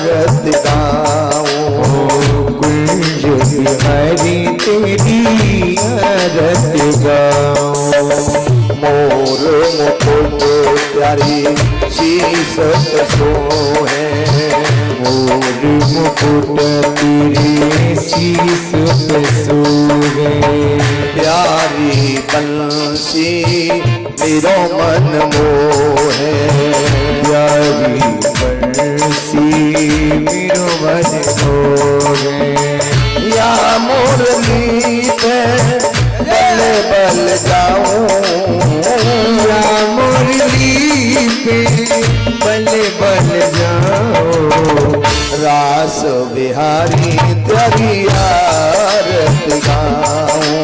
आरत गाऊं, कुंज बिहारी तेरी आरत गाऊं। मोर मुकुट प्यारी शीस सोहे, मोर मुकुट तेरे शीस पे सोहे। प्यारी बंसी मेरो मन मोहे, प्यारी बंसी मेरो मन मोहे। या मुरली पे बल बल जाऊं, या मुरली पे बल बल जाओ। रास बिहारी तेरी आरत गाऊं,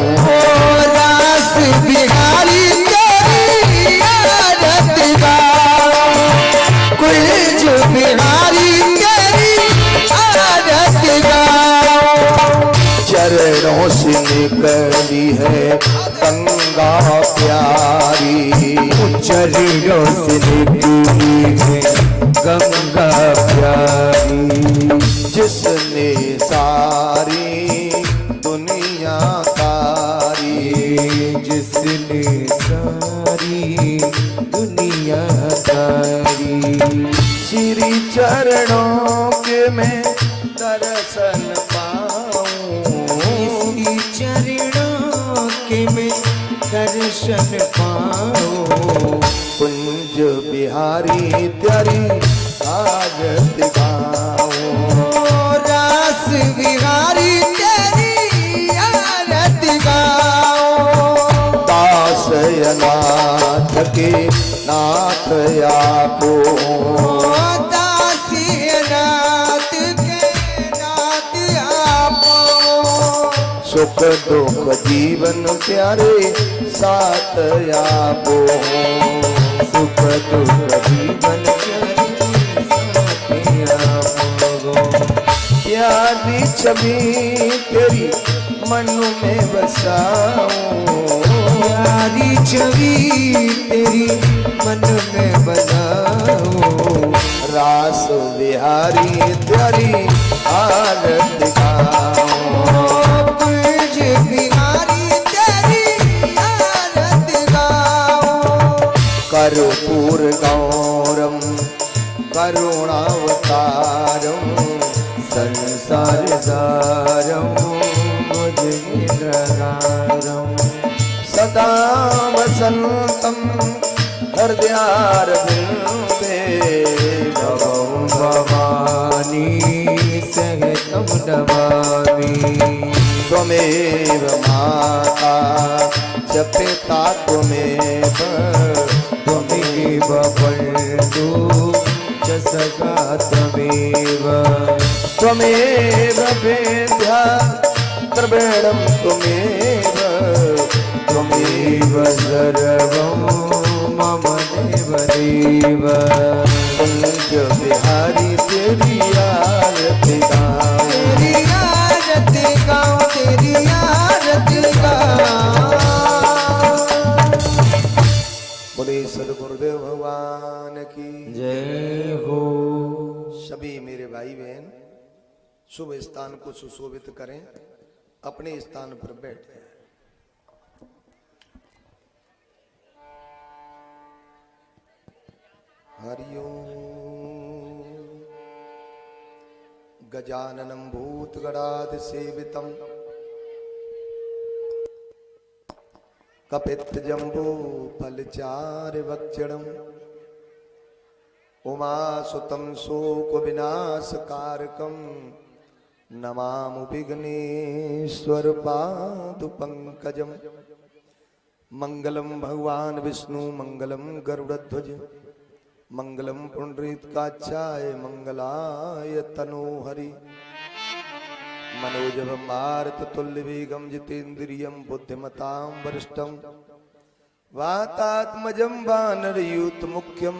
रास बिहारी तेरी आरत गाऊं, कुंज बिहारी तेरी आरत गाऊं। चरणों से निकली है गंगा प्यारी, चरणों से निकली है गंगा प्यारी। जिसने सारी दुनिया तारी, जिसने सारी दुनिया तारी। श्री चरणों के मैं दर्शन पाऊं, इसी चरणों के मैं दर्शन पाऊं। कुंज बिहारी तेरी आरत गाऊं, रास बिहारी तेरी आरत गाऊं। दास अनाथ के नाथ आपो, दासी नाथ के नाथ आपो। सुख दुख जीवन प्यारे साथ आपो, सुख दुख जीवन प्यारे साथ आपो। प्यारी छवि तेरी मन में बसाऊं, प्यारी छवि तेरी मन में बनाओ। रास बिहारी तेरी आरत गाऊं, कुंज बिहारी तेरी आरत गाऊं। कर्पूर गौरम करुणावतारम, संसार सारम मुझिन्द्रकारम। सदा वसंतम हृदयारविंदे, भवं भवानी सहितं नमामि। त्वमेव माता च पिता त्वमेव, त्वमेव बन्धु च सखा त्वमेव। त्वमेव वेद्या द्रविणं त्वमेव, त्वमेव सर्वं मम देव देव। कुंज बिहारी तेरी आरत गाऊं, तेरी आरत गाऊं, तेरी आरत गाऊं। बोले सद्गुरुदेव भगवान की जय हो। सभी मेरे भाई बहन शुभ स्थान को सुशोभित करें, अपने स्थान पर बैठ जाएं। हरि ओम। गजाननं भूतगणाधिसेवितं कपित्थजम्बो फलचारुभक्षणम् उमासुतं शोकविनाशकारकं नमामि विघ्नेश्वर पादुपङ्कजम्। मंगलम भगवान विष्णु मंगलम गरुड़ध्वज मंगलम पुंडरीकाक्षाय मंगलाय तनोहरि। मनोजव मारुततुल्य वेगं जितेन्द्रियं बुद्धिमतां वरिष्ठं वातात्मजं वानरयूथमुख्यं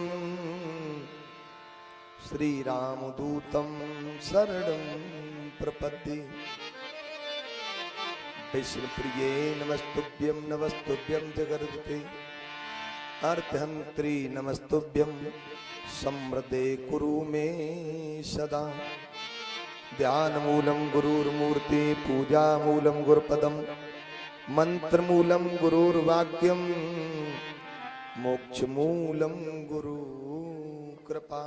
श्रीरामदूतं शरणं प्रपद्ये। विष्णुप्रिये नमस्तुभ्यं नमस्तुभ्यं जगद्गुरुते अर्धहन्त्री नमस्तुभ्यं समृद्धे कुरु मे सदा। ध्यान मूलम गुरुर्मूर्ति पूजा मूलम गुरुपदम मंत्र मूलम गुरुर्वाक्यम मोक्ष मूलम गुरु कृपा।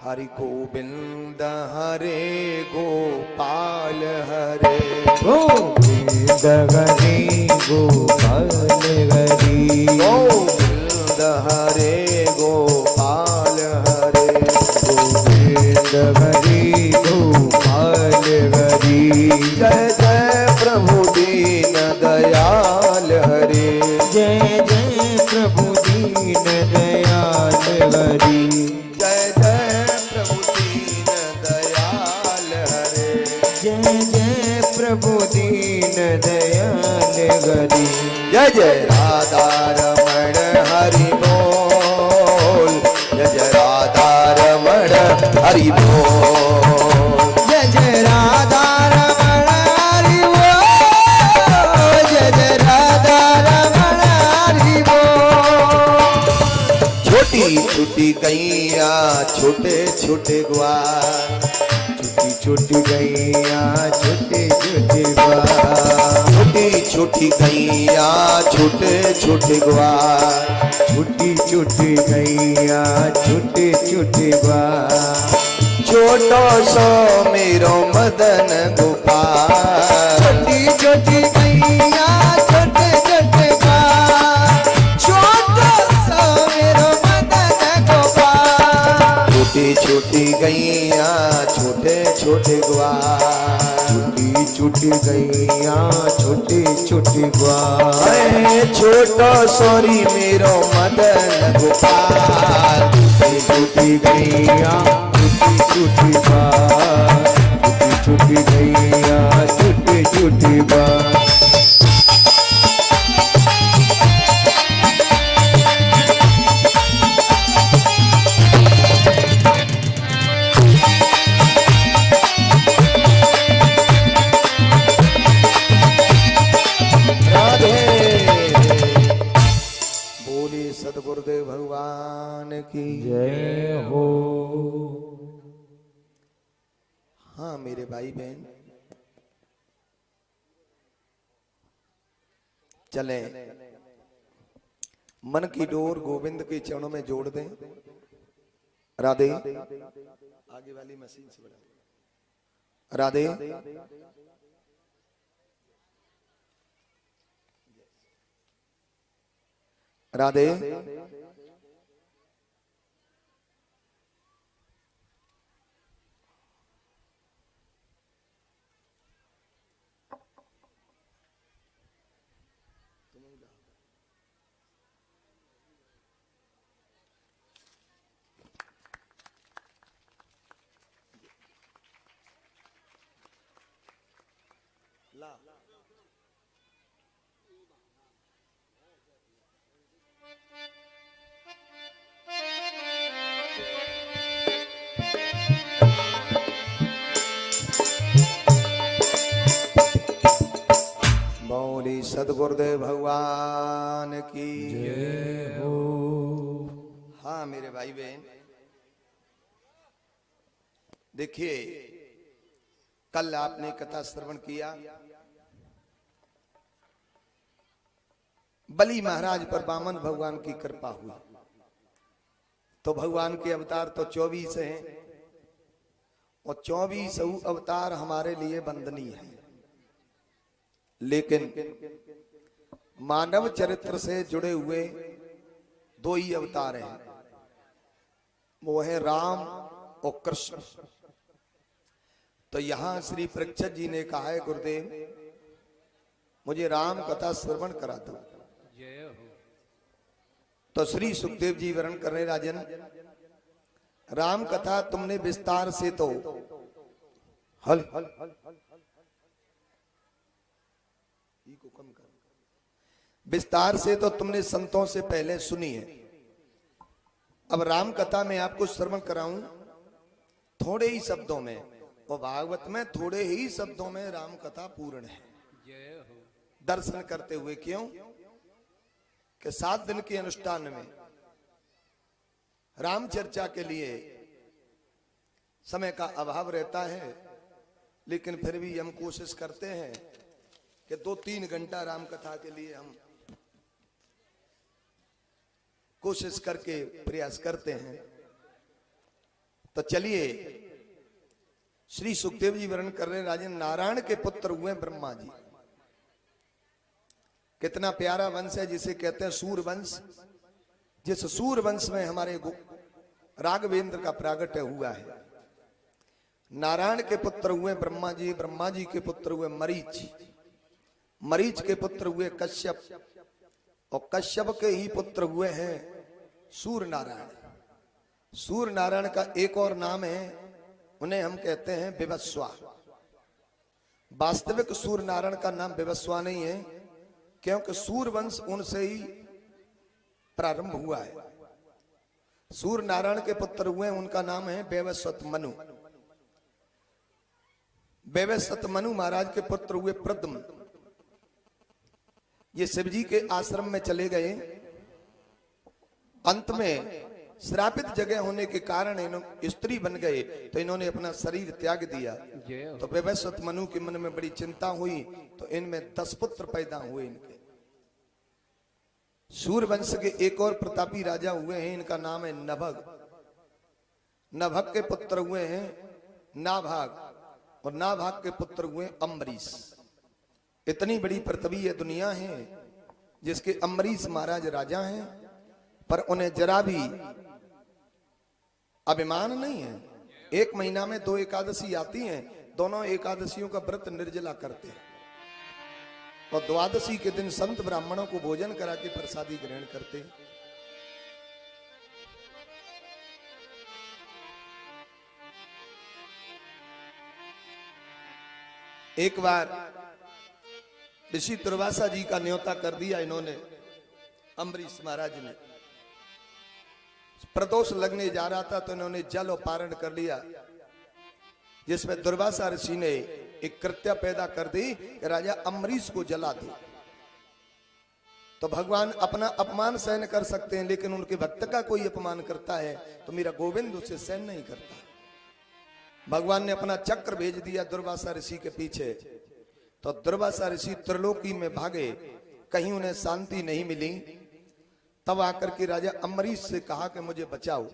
हरि गोविंद हरे गोपाल हरे गोविंद हरे गोपाल हरे गोविंद हरे गोपाल हरे गोविंद हरे गोपाल हरे जय जय प्रभु दीन दयाल हरे जय जय प्रभु दीन दयाल हरे जय जय प्रभु दीन दयाल हरे जय जय प्रभु दीन दयाल हरे जय जय राधा रमण हरि बोल जय जय राधा रमण हरि बोल जय जय राधा रमण हरि बोल जय जय राधा रमण हरि बोल। छोटी छोटी गैया छोटे छोटे ग्वाल छोटी छोटी गैया छोटे छोटे ग्वाल छोटी छोटी गैया छोटे छोटे ग्वाल छोटी छोटी गैया छोटे छोटे ग्वाल छोटो सो मेरो मदन गोपाल छोटी छोटी गैया छोटे छोटे ग्वाल छोटो सा मेरो मदन गोपाल छोटी छोटी गैया छोटे छोटे ग्वाल छोटी छोटी गैया छोटे छोटे ग्वाल अरे छोटो सोरी मेरो मदन गोपाल छोटी छोटी गैया छोटी छोटी ग्वाल छोटी छोटी गैया छोटे छोटे ग्वाल राधे बोले सदगुरुदेव भगवान की जय हो। हाँ मेरे भाई बहन चले मन की डोर गोविंद के चरणों में जोड़ दें। राधे आगे वाली मशीन से बढ़ा राधे राधे ला बोली सदगुरुदेव भगवान की जय हो। हाँ मेरे भाई बहन देखिए कल आपने कथा श्रवण किया बलि महाराज पर वामन भगवान की कृपा हुई तो भगवान के अवतार तो 24 हैं और 24 अवतार हमारे लिए वंदनीय है। लेकिन मानव चरित्र से जुड़े हुए 2 ही अवतार हैं, वो है राम और कृष्ण। तो यहां श्री परीक्षित जी ने कहा है गुरुदेव मुझे राम कथा श्रवण करा दो। तो श्री सुखदेव जी वर्णन कर रहे राजन राम कथा तुमने विस्तार से तो हल को कम कर विस्तार से तो तुमने संतों से पहले सुनी है। अब राम कथा में आपको श्रवण कराऊं थोड़े ही शब्दों में और भागवत में थोड़े ही शब्दों में राम कथा पूर्ण है। दर्शन करते हुए। क्यों कि 7 दिन के अनुष्ठान में राम चर्चा के लिए समय का अभाव रहता है, लेकिन फिर भी हम कोशिश करते हैं कि 2-3 घंटा राम कथा के लिए हम कोशिश करके प्रयास करते हैं। तो चलिए, श्री सुखदेव जी वर्णन कर रहे हैं, राजन नारायण के पुत्र हुए ब्रह्मा जी। कितना प्यारा वंश है जिसे कहते हैं सूर वंश। जिस सूर वंश में हमारे राघवेंद्र का प्रागट्य हुआ है। नारायण के पुत्र हुए ब्रह्मा जी, ब्रह्मा जी के पुत्र हुए मरीच, मरीच के पुत्र हुए कश्यप, और कश्यप के ही पुत्र हुए हैं सूर्य नारायण। सूर्य नारायण का एक और नाम है, उन्हें हम कहते हैं विवस्वा। वास्तविक सूर्य नारायण का नाम विवस्वा नहीं है, क्योंकि सूर्य वंश उनसे ही प्रारंभ हुआ है। सूर्य नारायण के पुत्र हुए, उनका नाम है वैवस्वत मनु। वैवस्वत मनु महाराज के पुत्र हुए प्रद्युम्न। ये शिवजी के आश्रम में चले गए। अंत में श्रापित जगह होने के कारण इन्होंने स्त्री बन गए, तो इन्होंने अपना शरीर त्याग दिया। तो वैवस्वत मनु के मन में बड़ी चिंता हुई, तो इनमें 10 पुत्र पैदा हुए इनके। सूर्य वंश के एक और प्रतापी राजा हुए हैं, इनका नाम है नभग। नभग के पुत्र हुए हैं नाभाग, और नाभाग के पुत्र हुए अम्बरीश। इतनी बड़ी पृथ्वी दुनिया है जिसके अम्बरीश महाराज राजा हैं, पर उन्हें जरा भी अभिमान नहीं है। 1 महीना में 2 एकादशी आती हैं, दोनों एकादशियों का व्रत निर्जला करते हैं, और द्वादशी के दिन संत ब्राह्मणों को भोजन करा के प्रसादी ग्रहण करते हैं। एक बार ऋषि दुर्वासा जी का न्योता कर दिया इन्होंने, अम्बरीश महाराज ने। प्रदोष लगने जा रहा था, तो इन्होंने जल और पारण कर लिया, जिसमें दुर्वासा ऋषि ने एक कृत्य पैदा कर दी कि राजा अम्बरीश को जला दो। तो भगवान अपना अपमान सहन कर सकते हैं, लेकिन उनके भक्त का कोई अपमान करता है तो मेरा गोविंद उसे सहन नहीं करता। भगवान ने अपना चक्र भेज दिया दुर्वासा ऋषि के पीछे। तो दुर्वासा ऋषि त्रिलोकी में भागे, कहीं उन्हें शांति नहीं मिली। तब आकर के राजा अम्बरीश से कहा कि मुझे बचाओ।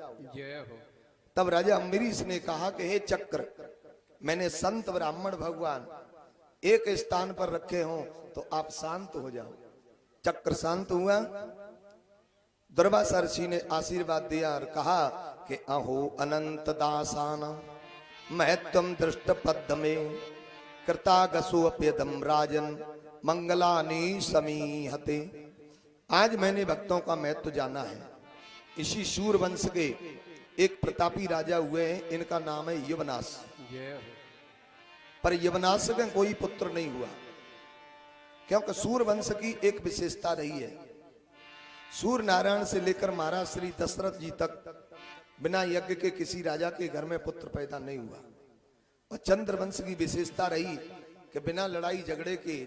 तब राजा अम्बरीश ने कहा कि हे चक्र, मैंने संत ब्राह्मण भगवान एक स्थान पर रखे हों तो आप शांत हो जाओ। चक्र शांत हुआ। दुर्वासा ऋषि ने आशीर्वाद दिया और कहा कि अहो अनंत दासान महत्वम दृष्ट पद्मे कृतागसोप्यदम राजन मंगलानि समीहते। आज मैंने भक्तों का महत्व जाना है। इसी सूर वंश के एक प्रतापी राजा हुए हैं, इनका नाम है यवनाश। पर यवनाश का कोई पुत्र नहीं हुआ, क्योंकि सूर वंश की एक विशेषता रही है। सूर्य नारायण से लेकर महाराज श्री दशरथ जी तक बिना यज्ञ के किसी राजा के घर में पुत्र पैदा नहीं हुआ। और चंद्रवंश की विशेषता रही कि बिना लड़ाई झगड़े के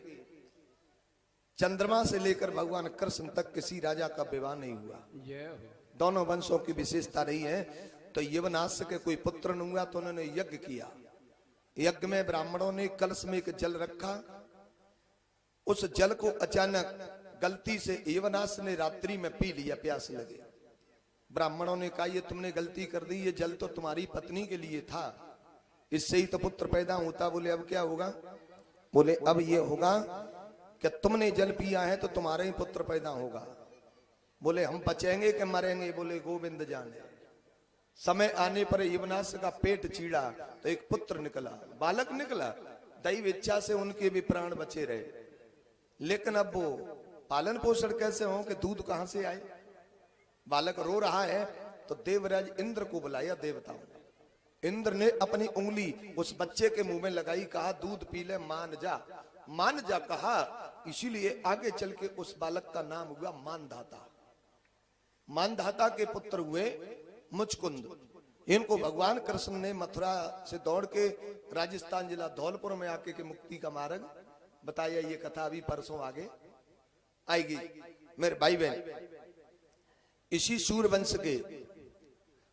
चंद्रमा से लेकर भगवान कृष्ण तक किसी राजा का विवाह नहीं हुआ। दोनों वंशों की विशेषता रही है। तो यवनाश के कोई पुत्र नहीं हुआ, तो उन्होंने यज्ञ किया। यज्ञ में ब्राह्मणों ने कलश में एक जल रखा। उस जल को अचानक गलती से यवनाश ने रात्रि में पी लिया, प्यास लगे। ब्राह्मणों ने कहा ये तुमने गलती कर दी, ये जल तो तुम्हारी पत्नी के लिए था, इससे ही तो पुत्र पैदा होता। बोले अब क्या होगा? बोले अब ये होगा कि तुमने जल पिया है तो तुम्हारे ही पुत्र पैदा होगा। बोले हम बचेंगे कि मरेंगे? बोले गोविंद जाने। समय आने पर यवनाश का पेट चीड़ा तो एक पुत्र निकला, बालक निकला। दैव इच्छा से उनके भी प्राण बचे रहे। लेकिन अब वो पालन पोषण कैसे हो कि दूध कहां से आए? बालक रो रहा है तो देवराज इंद्र को बुलाया देवताओं। इंद्र ने अपनी उंगली उस बच्चे के मुंह में लगाई, कहा दूध पी ले, मान जा। मान जा कहा, इसीलिए आगे चल के उस बालक का नाम हुआ मानधाता। मानधाता के पुत्र हुए मुचकुंद। इनको भगवान कृष्ण ने मथुरा से दौड़ के राजस्थान जिला धौलपुर में आके के मुक्ति का मार्ग बताया ये कथा अभी परसों आगे आएगी। मेरे भाई बहन, इसी सूर वंश के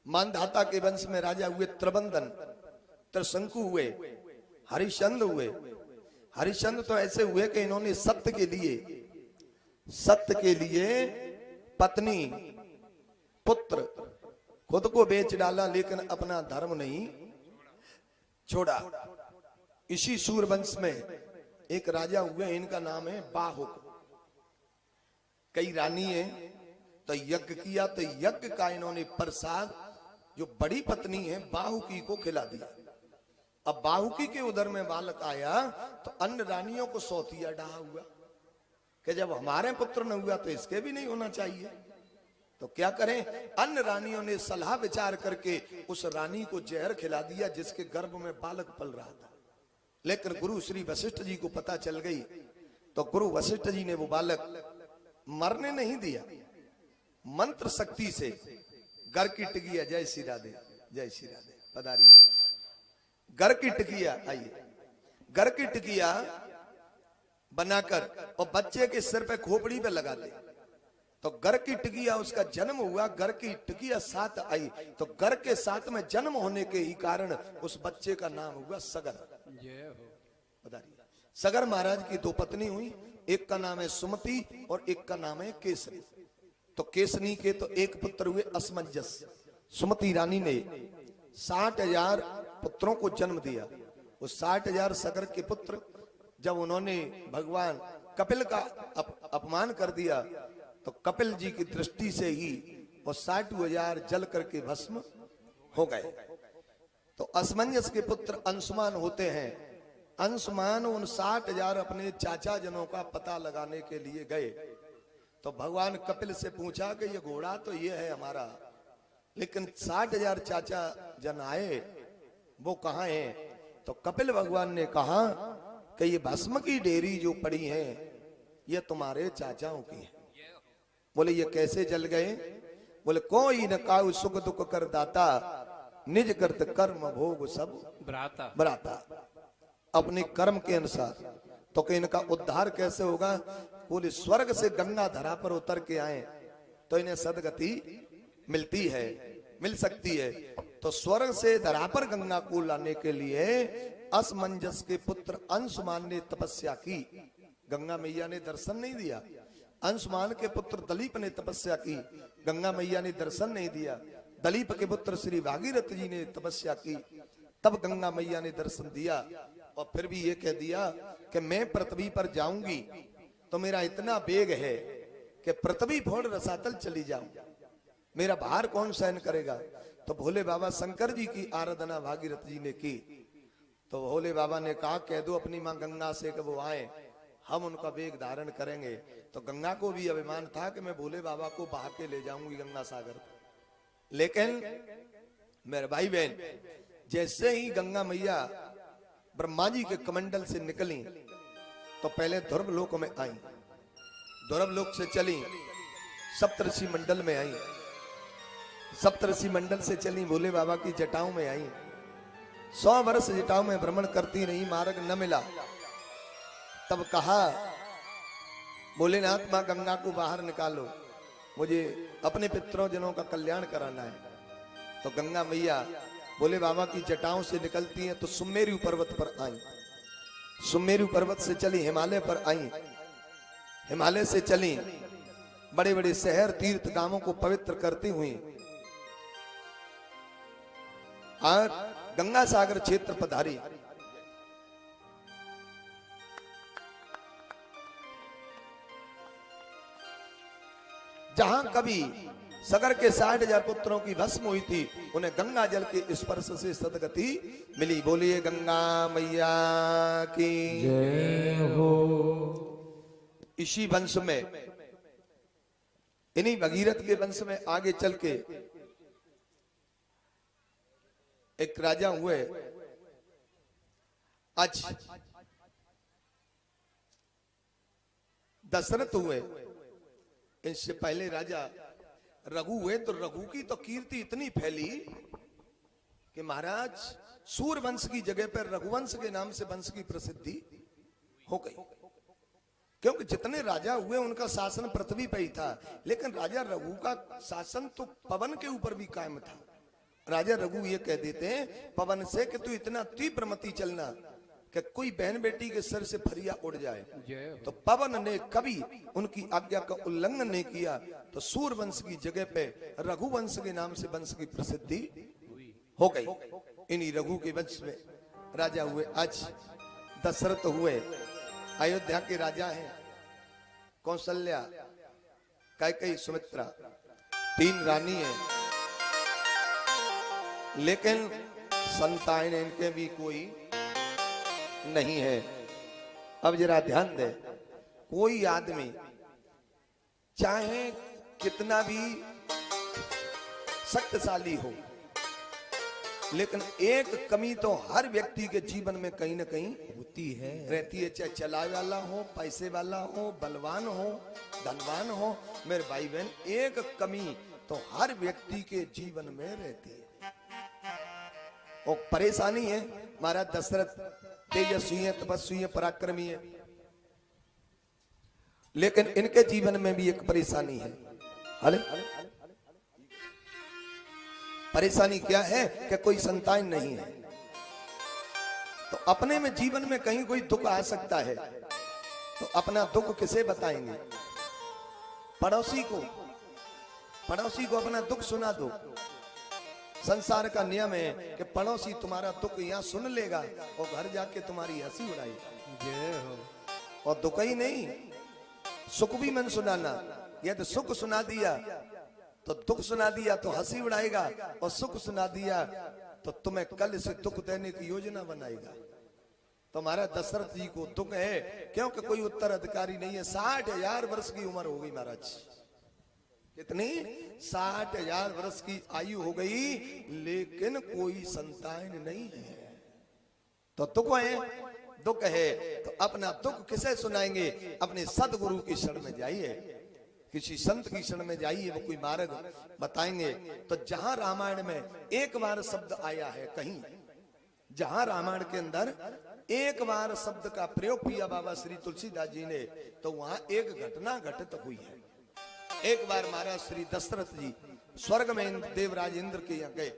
मानधाता के वंश में राजा हुए त्रिबंधन, त्रिशंकु हुए, हरिश्चंद्र हुए। हरिश्चंद्र तो ऐसे हुए कि इन्होंने सत्य के लिए पत्नी पुत्र खुद को बेच डाला, लेकिन अपना धर्म नहीं छोड़ा। इसी सूर वंश में एक राजा हुए, इनका नाम है बाहुक। कई रानी है, तो यज्ञ किया, तो यज्ञ का इन्होंने प्रसाद जो बड़ी पत्नी है बाहुकी को खिला दिया। अब बाहुकी के उधर में बालक आया तो अन्य रानियों को सौतिया डहा हुआ कि जब हमारे पुत्र न हुआ तो इसके भी नहीं होना चाहिए, तो क्या करें। अन्य रानियों ने सलाह विचार करके उस रानी को जहर खिला दिया जिसके गर्भ में बालक पल रहा था। लेकिन गुरु श्री वशिष्ठ जी को पता चल गई, तो गुरु वशिष्ठ जी ने वो बालक मरने नहीं दिया, मंत्र शक्ति से घर की टिकिया, जय श्री राधे, जय श्री राधे, पधारिए। घर की टिकिया, आइए, घर की टिकिया बनाकर और बच्चे के सिर पे खोपड़ी पे लगा दे, तो घर की टिकिया उसका जन्म हुआ। घर की टिकिया साथ आई, तो घर के साथ में जन्म होने के ही कारण उस बच्चे का नाम हुआ सगर। बताइए, सगर महाराज की दो पत्नी हुई, एक का नाम है सुमति और एक का नाम है केसरी। तो केसरी के तो एक पुत्र हुए असमंजस। सुमति रानी ने 60,000 पुत्रों को जन्म दिया। उस 60,000 सगर के पुत्र जब उन्होंने भगवान कपिल का अपमान कर दिया, तो कपिल जी की दृष्टि से ही वो 60,000 जल करके भस्म हो गए। तो असमंजस के पुत्र अंशुमान होते हैं। अंशुमान उन 60,000 अपने चाचा जनों का पता लगाने के लिए गए, तो भगवान कपिल से पूछा कि ये घोड़ा तो ये है हमारा, लेकिन 60,000 चाचा जन आए, वो कहाँ हैं? तो कपिल भगवान ने कहा कि ये भस्म की डेरी जो पड़ी है ये तुम्हारे चाचाओं की है। बोले ये कैसे जल गए? बोले कोई न काऊ सुख दुख कर दाता, निज करत कर्म भोग सब भ्राता। अपने कर्म के अनुसार। तो कि इनका उद्धार कैसे होगा? बोले स्वर्ग से गंगा धरा पर उतर के आए तो इन्हें सदगति मिलती है, मिल सकती है। तो स्वर्ग से धरा पर गंगा को लाने के लिए असमंजस के पुत्र अंशुमान ने तपस्या की। गंगा मैया ने दर्शन नहीं दिया। अंशुमान के पुत्र दलीप ने तपस्या की, गंगा मैया ने दर्शन नहीं दिया। दलीप के पुत्र श्री भागीरथ जी ने तपस्या की, तब गंगा मैया ने दर्शन दिया। और फिर भी ये कह दिया कि मैं पृथ्वी पर जाऊंगी तो मेरा इतना वेग है कि पृथ्वी फोड़ रसातल चली जाऊं, मेरा भार कौन सहन करेगा? तो भोले बाबा शंकर जी की आराधना भागीरथ जी ने की। तो भोले बाबा ने कहा कह दो अपनी मां गंगा से कि वो आए, हम उनका वेग धारण करेंगे। तो गंगा को भी अभिमान था कि मैं भोले बाबा को बहा के ले जाऊंगी गंगा सागर। लेकिन मेरे भाई बहन, जैसे ही गंगा मैया ब्रह्मा जी के कमंडल से निकली तो पहले ध्रुव लोक में आई, ध्रुव लोक से चली सप्तऋषि मंडल में आई, सप्तऋषि मंडल से चली भोले बाबा की जटाओं में आई। 100 वर्ष जटाओं में भ्रमण करती रही, मार्ग न मिला। तब कहा भोलेनाथ मां गंगा को बाहर निकालो, मुझे अपने पितरों जनों का कल्याण कराना है। तो गंगा मैया भोले बाबा की जटाओं से निकलती हैं तो सुमेरु पर्वत पर आई, सुमेरु पर्वत से चली हिमालय पर आई, हिमालय से चली बड़े बड़े शहर तीर्थ गांवों को पवित्र करती हुई और गंगा सागर क्षेत्र पधारी। जहां कभी सगर के 60,000 पुत्रों की भस्म हुई थी, उन्हें गंगा जल के स्पर्श से सदगति मिली। बोलिए गंगा मैया की जय हो। इसी वंश में, इन्हीं भगीरथ के वंश में आगे चल के एक राजा हुए आज दशरथ हुए। इससे पहले राजा रघु हुए। तो रघु की तो कीर्ति इतनी फैली कि महाराज सूर्यवंश की जगह पर रघुवंश के नाम से वंश की प्रसिद्धि हो गई। क्योंकि जितने राजा हुए उनका शासन पृथ्वी पे ही था, लेकिन राजा रघु का शासन तो पवन के ऊपर भी कायम था। राजा रघु ये कह देते हैं पवन से कि तू इतना तीव्र मती चलना कि कोई बहन बेटी के सिर से फरिया उड़ जाए। तो पवन ने कभी उनकी आज्ञा का उल्लंघन नहीं किया, तो सूर वंश की जगह पे रघुवंश के नाम से वंश की प्रसिद्धि हो गई। इन्हीं रघु के वंश में राजा हुए। आज दशरथ हुए, अयोध्या के राजा हैं, कौशल्या, कैकेयी, सुमित्रा, 3 रानी है, लेकिन संतान इनके भी कोई नहीं है। अब जरा ध्यान दे, कोई आदमी चाहे कितना भी शक्तिशाली हो, लेकिन एक कमी तो हर व्यक्ति के जीवन में कहीं ना कहीं होती है, रहती है। चाहे चलाए वाला हो, पैसे वाला हो, बलवान हो, धनवान हो, मेरे भाई बहन, एक कमी तो हर व्यक्ति के जीवन में रहती है। और परेशानी है। महाराज दशरथ तेजस्वी है, तपस्वी है, पराक्रमी है, लेकिन इनके जीवन में भी एक परेशानी है। अरे परेशानी क्या है कि कोई संतान नहीं है। तो अपने में जीवन में कहीं कोई दुख आ सकता है, तो अपना दुख किसे बताएंगे? पड़ोसी को अपना दुख सुना दो। संसार का नियम है कि पड़ोसी तुम्हारा दुख यहाँ सुन लेगा और घर जाके तुम्हारी हंसी उड़ाएगा। और दुख ही नहीं, सुख भी मन सुनाना। यदि सुख सुना दिया तो दुख सुना दिया तो हंसी उड़ाएगा, और सुख सुना दिया तो तुम्हें कल से दुख देने की योजना बनाएगा। तो महाराज दशरथ जी को दुख है, क्योंकि कोई उत्तराधिकारी नहीं है। 60,000 वर्ष की उम्र हो गई महाराज। कितनी? 60,000 वर्ष की आयु हो गई, लेकिन कोई संतान नहीं है। तो दुख है तो अपना दुख किसे सुनाएंगे? अपने सदगुरु की शरण में जाइए, किसी संत की शरण में जाइए, वो कोई मार्ग बताएंगे। तो जहां रामायण में एक बार शब्द आया है, कहीं जहां रामायण के अंदर एक बार शब्द का प्रयोग किया बाबा श्री तुलसीदास जी ने, तो वहां एक घटना घटित हुई है। एक बार महाराज श्री दशरथ जी स्वर्ग में देवराज इंद्र के यहाँ गए,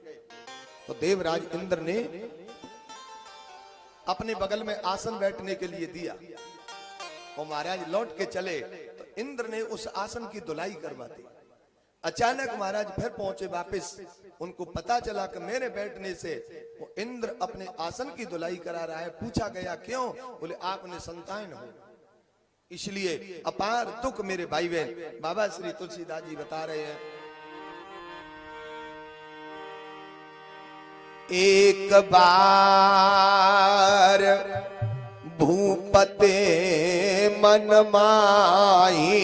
तो देवराज इंद्र ने अपने बगल में आसन बैठने के लिए दिया, और महाराज लौट के चले तो इंद्र ने उस आसन की धुलाई करवा दी। अचानक महाराज फिर पहुंचे वापस, उनको पता चला कि मेरे बैठने से वो इंद्र अपने आसन की धुलाई करा रहा है। पूछा गया क्यों? बोले आपने संतान हो, इसलिए अपार दुख मेरे भाई बहन। बाबा श्री तुलसीदास जी बता रहे हैं, एक बार भूपते मन माही,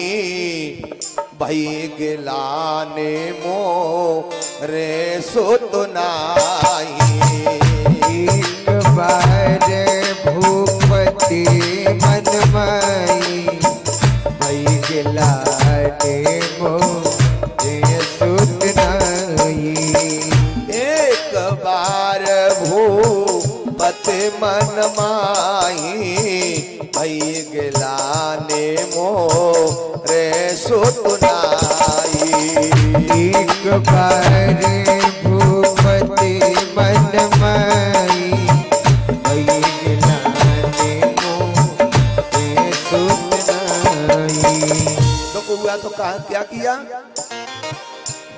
भई गिलाने मोरे सुत नाही। एक बार भूपति मन माही, भई गिलाने मोरे सुत नाही। एक बार भूपति मन माही, भई गिलाने मोरे सुत नाही। एक बार भूपति मन माही, भई गिलाने मोरे सुत नाही। दुख हुआ तो कहा क्या किया?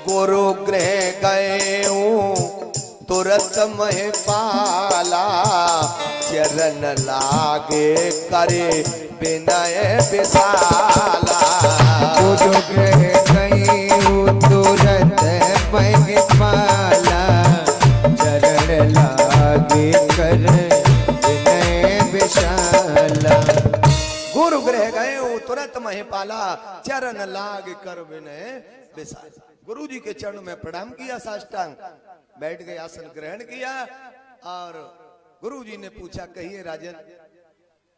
गुरु गृह गए तुरंत मह पाला, चरण लागे करे विनय विशाला। गुरु गृह गए तुरंत मह पाला, चरण लागे कर विनय विशाला। गुरु गृह गए तुरंत मह पाला, चरण लाग कर विनय विशाला। गुरु जी के चरणों में प्रणाम किया, साष्टांग बैठ गए, आसन ग्रहण किया, और गुरु जी ने पूछा कहिए राजन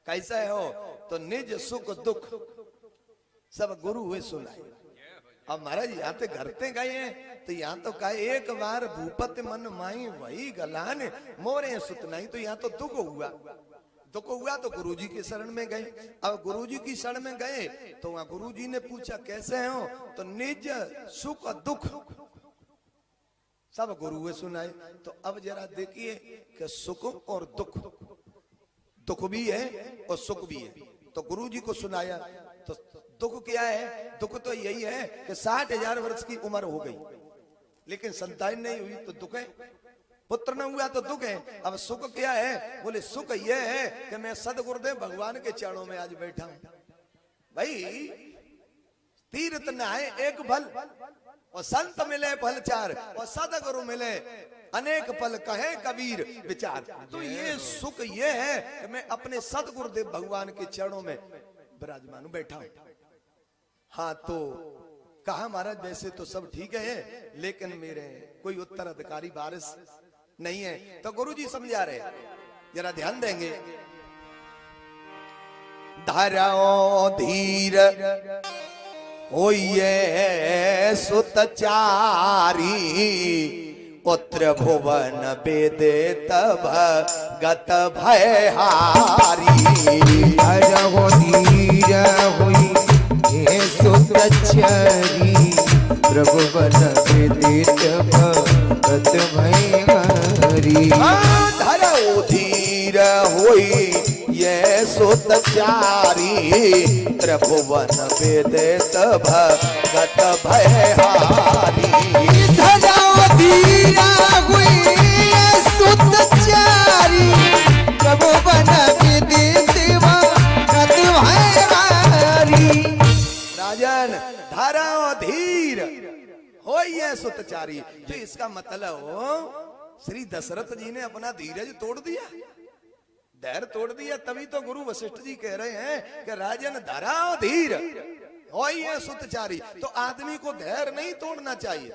कैसा है हो? तो निज सुख दुख सब गुरु हुए सुनाए। अब महाराज यहाँ तो घर ते गए हैं, तो यहाँ तो कहे एक बार भूपत मन माई वही गलान मोरे सुतनाई, तो यहाँ तो दुख हुआ। दुख हुआ तो गुरुजी के शरण में गए। अब गुरुजी की शरण में गए तो वहां गुरुजी ने पूछा कैसे हो, तो निज सुख और दुख सब गुरु सुनाए। तो अब जरा देखिए कि सुख और दुख, दुख भी है और सुख भी है, तो गुरुजी को सुनाया। तो दुख क्या है? दुख तो यही है कि 60,000 वर्ष की उम्र हो गई लेकिन संतान नहीं हुई तो दुख है, पुत्र न हुआ तो दुख है। अब सुख क्या है? बोले सुख यह है कि मैं सदगुरुदेव भगवान के चरणों में आज बैठा हूं। भाई तीर्थ नहाए एक फल और संत मिले फल चार और सदगुरु मिले अनेक फल कहे कबीर विचार। तो ये सुख ये है कि मैं अपने सदगुरुदेव भगवान के चरणों में विराजमान बैठा हूं। हाँ, तो कहा महाराज वैसे तो सब ठीक है लेकिन मेरे कोई उत्तराधिकारी वारिस नहीं है। तो गुरुजी समझा रहे, जरा ध्यान देंगे। धरो धीर होइए सुतचारी, पुत्र भुवन वेदे तब गत भयहारी। धरो धीर होई ये सुतचारी, प्रभु बन विदित भगत भयहारी। धरो धीर होई ये सुतचारी, त्रिभुवन वेदित भगत भयहारी। धरो धीर होई ये सुतचारी, प्रभु बन विदित भगत भयहारी। राजन धरो धीर हो ये सुतचारी, तो इसका मतलब हो श्री दशरथ जी ने अपना धीरज तोड़ दिया, धैर्य तोड़ दिया। तभी तो गुरु वशिष्ठ जी कह रहे हैं कि राजन धराओ धीर हो ये सुतचारी। तो आदमी को धैर्य नहीं तोड़ना चाहिए।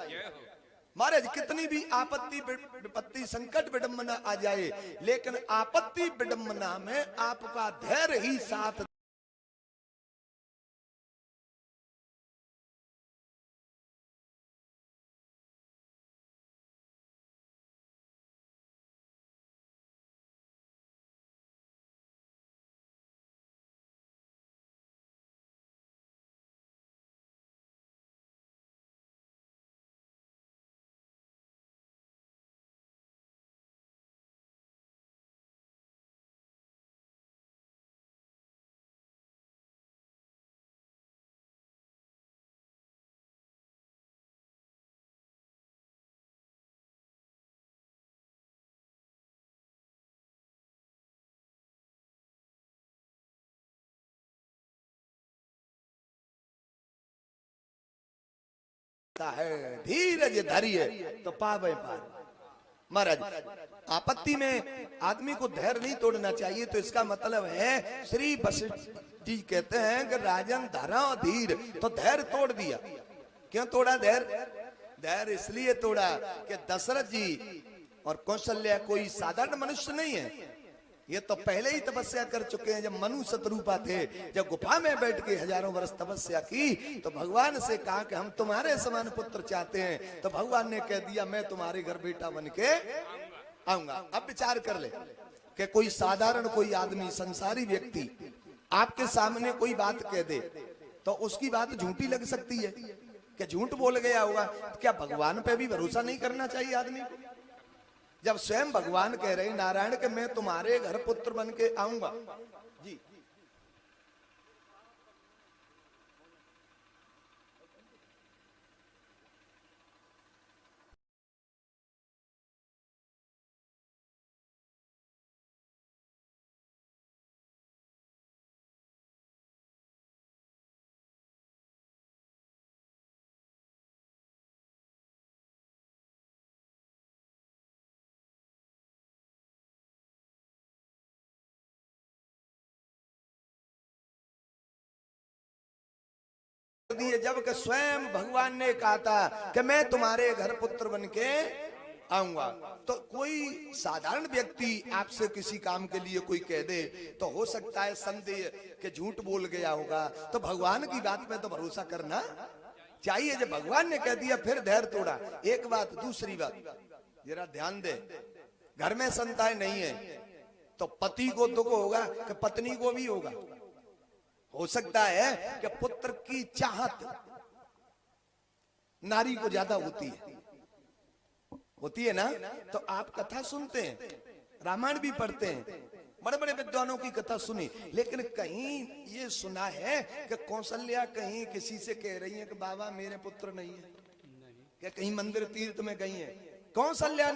महाराज कितनी भी आपत्ति विपत्ति संकट विडंबना आ जाए लेकिन आपत्ति विडंबना में आपका धैर्य ही साथ है। धीरज धैर्य तो पावे पार। महाराज आपत्ति में आदमी को धैर्य नहीं तोड़ना चाहिए। तो इसका मतलब है श्री वशिष्ठ जी कहते हैं कि राजन धरो धीर, तो धैर्य तोड़ दिया। क्यों तोड़ा धैर्य? धैर्य इसलिए तोड़ा कि दशरथ जी और कौशल्या कोई साधारण मनुष्य नहीं है। ये तो पहले ही तपस्या कर चुके हैं। जब मनु शतरूपा थे, जब गुफा में बैठ के हजारों वर्ष तपस्या की तो भगवान से कहा कि हम तुम्हारे समान पुत्र चाहते हैं। तो भगवान ने कह दिया मैं तुम्हारे घर बेटा बन के आऊंगा। अब विचार कर ले कि कोई साधारण कोई आदमी संसारी व्यक्ति आपके सामने कोई बात कह दे तो उसकी बात झूठी लग सकती है कि झूठ बोल गया होगा। क्या भगवान पे भी भरोसा नहीं करना चाहिए आदमी को? जब स्वयं भगवान कह रहे नारायण के मैं तुम्हारे घर पुत्र बन के आऊंगा जी। दिए जब कि स्वयं भगवान ने कहा था कि मैं तुम्हारे घर पुत्र बन के आऊंगा। तो कोई साधारण व्यक्ति आपसे किसी काम के लिए कोई कह दे तो हो सकता है संदेह कि झूठ बोल गया होगा। तो भगवान की बात में तो भरोसा करना चाहिए। जब भगवान ने कह दिया फिर धैर्य तोड़ा। एक बात। दूसरी बात जरा ध्यान दे, घर में संतान नहीं है तो पति को दुख होगा कि पत्नी को भी होगा। हो सकता है कि पुत्र की चाहत नारी को ज्यादा होती है ना। तो आप कथा सुनते हैं, रामायण भी पढ़ते हैं, बड़े बड़े विद्वानों की कथा सुनी, लेकिन कहीं ये सुना है कि कौशल्या कहीं किसी से कह रही है कि बाबा मेरे पुत्र नहीं है, क्या कहीं मंदिर तीर्थ में गई है कौशल्या ने